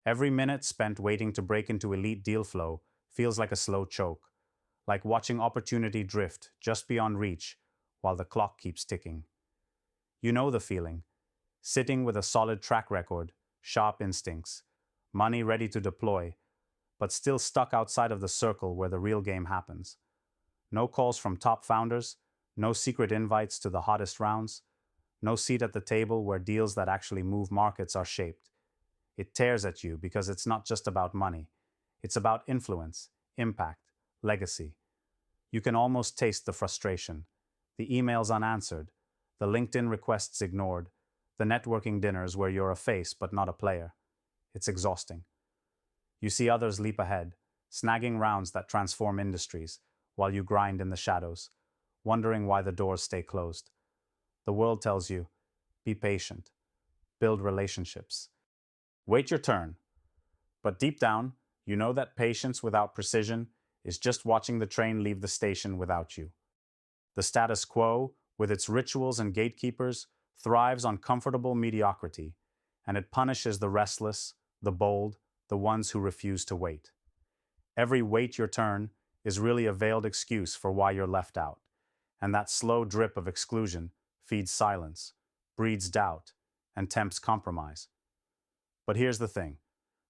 Every minute spent waiting to break into elite deal flow feels like a slow choke, like watching opportunity drift just beyond reach while the clock keeps ticking. You know the feeling, sitting with a solid track record, sharp instincts, money ready to deploy, but still stuck outside of the circle where the real game happens. No calls from top founders, no secret invites to the hottest rounds, no seat at the table where deals that actually move markets are shaped. It tears at you because it's not just about money. It's about influence, impact, legacy. You can almost taste the frustration. The emails unanswered, the LinkedIn requests ignored, the networking dinners where you're a face but not a player. It's exhausting. You see others leap ahead, snagging rounds that transform industries, while you grind in the shadows, wondering why the doors stay closed. The world tells you, be patient, build relationships, wait your turn. But deep down, you know that patience without precision is just watching the train leave the station without you. The status quo, with its rituals and gatekeepers, thrives on comfortable mediocrity, and it punishes the restless, the bold, the ones who refuse to wait. Every wait your turn is really a veiled excuse for why you're left out, and that slow drip of exclusion feeds silence, breeds doubt, and tempts compromise. But here's the thing.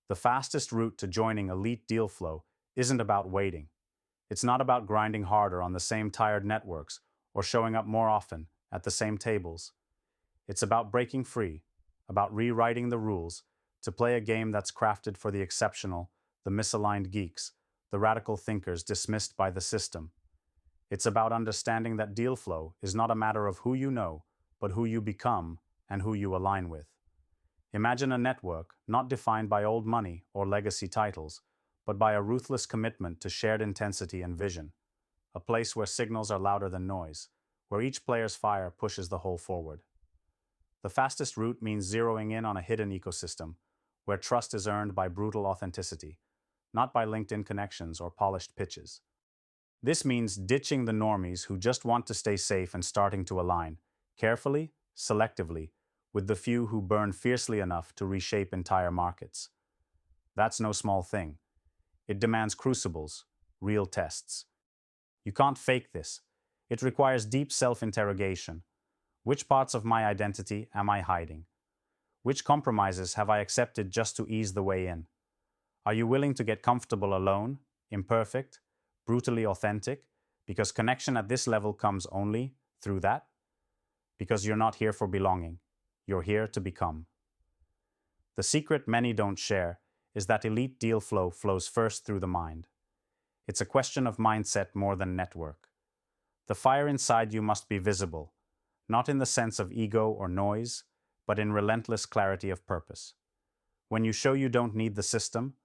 The fastest route to joining elite deal flow isn't about waiting. It's not about grinding harder on the same tired networks or showing up more often at the same tables. It's about breaking free, about rewriting the rules to play a game that's crafted for the exceptional, the misaligned geeks, the radical thinkers dismissed by the system. It's about understanding that deal flow is not a matter of who you know, but who you become and who you align with. Imagine a network not defined by old money or legacy titles, but by a ruthless commitment to shared intensity and vision. A place where signals are louder than noise, where each player's fire pushes the whole forward. The fastest route means zeroing in on a hidden ecosystem, where trust is earned by brutal authenticity, not by LinkedIn connections or polished pitches. This means ditching the normies who just want to stay safe and starting to align, carefully, selectively, with the few who burn fiercely enough to reshape entire markets. That's no small thing. It demands crucibles, real tests. You can't fake this. It requires deep self-interrogation. Which parts of my identity am I hiding? Which compromises have I accepted just to ease the way in? Are you willing to get comfortable alone, imperfect, brutally authentic, because connection at this level comes only through that? Because you're not here for belonging. You're here to become. The secret many don't share is that elite deal flow flows first through the mind. It's a question of mindset more than network. The fire inside you must be visible, not in the sense of ego or noise, but in relentless clarity of purpose. When you show you don't need the system,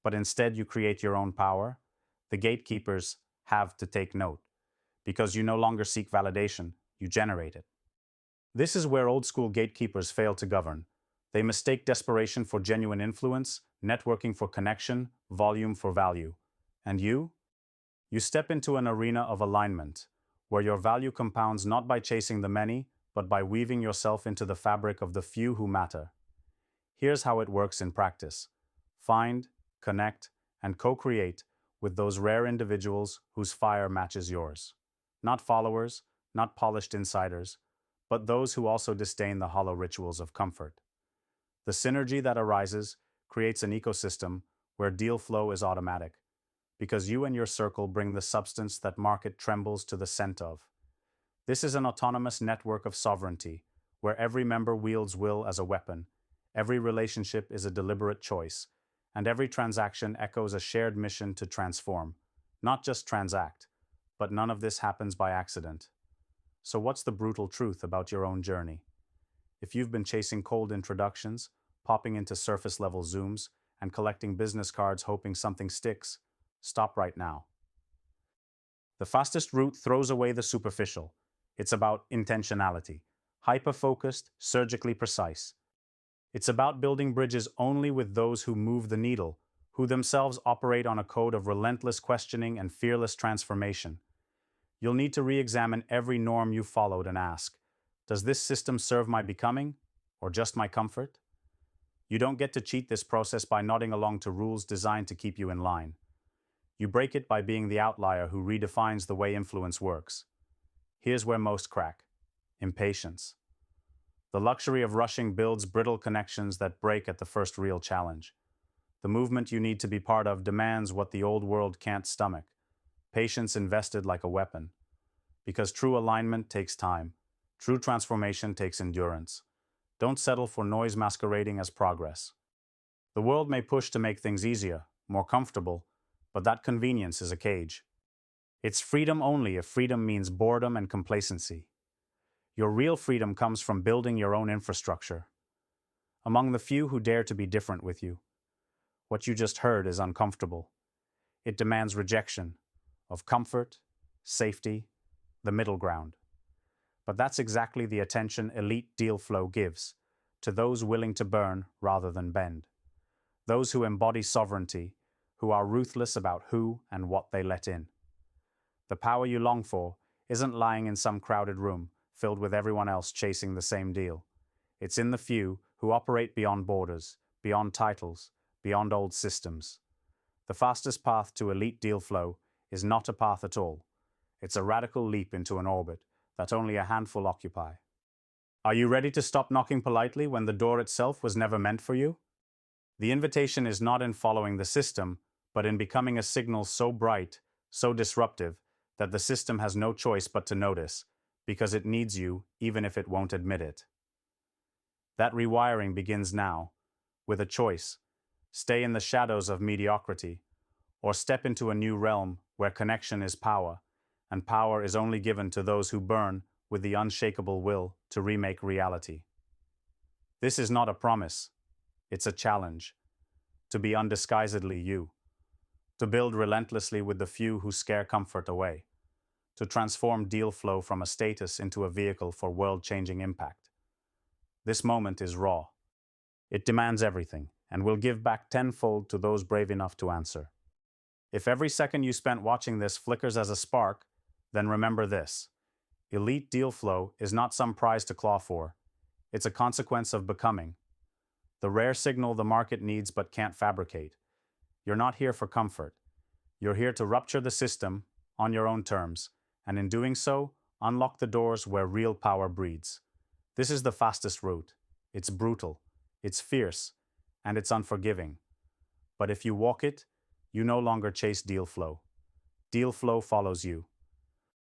but instead you create your own power, the gatekeepers have to take note, because you no longer seek validation, you generate it. This is where old-school gatekeepers fail to govern. They mistake desperation for genuine influence, networking for connection, volume for value. And you? You step into an arena of alignment, where your value compounds not by chasing the many, but by weaving yourself into the fabric of the few who matter. Here's how it works in practice. Find, connect, and co-create with those rare individuals whose fire matches yours. Not followers, not polished insiders, but those who also disdain the hollow rituals of comfort. The synergy that arises creates an ecosystem where deal flow is automatic, because you and your circle bring the substance that market trembles to the scent of. This is an autonomous network of sovereignty, where every member wields will as a weapon, every relationship is a deliberate choice, and every transaction echoes a shared mission to transform, not just transact. But none of this happens by accident. So what's the brutal truth about your own journey? If you've been chasing cold introductions, popping into surface-level Zooms, and collecting business cards hoping something sticks, stop right now. The fastest route throws away the superficial. It's about intentionality, hyper-focused, surgically precise. It's about building bridges only with those who move the needle, who themselves operate on a code of relentless questioning and fearless transformation. You'll need to re-examine every norm you followed and ask, does this system serve my becoming, or just my comfort? You don't get to cheat this process by nodding along to rules designed to keep you in line. You break it by being the outlier who redefines the way influence works. Here's where most crack: impatience. The luxury of rushing builds brittle connections that break at the first real challenge. The movement you need to be part of demands what the old world can't stomach: patience invested like a weapon. Because true alignment takes time. True transformation takes endurance. Don't settle for noise masquerading as progress. The world may push to make things easier, more comfortable, but that convenience is a cage. It's freedom only if freedom means boredom and complacency. Your real freedom comes from building your own infrastructure. Among the few who dare to be different with you, what you just heard is uncomfortable. It demands rejection of comfort, safety, the middle ground. But that's exactly the attention elite deal flow gives to those willing to burn rather than bend. Those who embody sovereignty, who are ruthless about who and what they let in. The power you long for isn't lying in some crowded room filled with everyone else chasing the same deal. It's in the few who operate beyond borders, beyond titles, beyond old systems. The fastest path to elite deal flow is not a path at all. It's a radical leap into an orbit that only a handful occupy. Are you ready to stop knocking politely when the door itself was never meant for you? The invitation is not in following the system, but in becoming a signal so bright, so disruptive, that the system has no choice but to notice, because it needs you even if it won't admit it. That rewiring begins now, with a choice: stay in the shadows of mediocrity, or step into a new realm where connection is power, and power is only given to those who burn with the unshakable will to remake reality. This is not a promise, it's a challenge. To be undisguisedly you. To build relentlessly with the few who scare comfort away. To transform deal flow from a status into a vehicle for world-changing impact. This moment is raw. It demands everything, and will give back tenfold to those brave enough to answer. If every second you spent watching this flickers as a spark, then remember this: elite deal flow is not some prize to claw for. It's a consequence of becoming. The rare signal the market needs but can't fabricate. You're not here for comfort. You're here to rupture the system on your own terms, and in doing so, unlock the doors where real power breeds. This is the fastest route. It's brutal, it's fierce, and it's unforgiving. But if you walk it, you no longer chase deal flow. Deal flow follows you.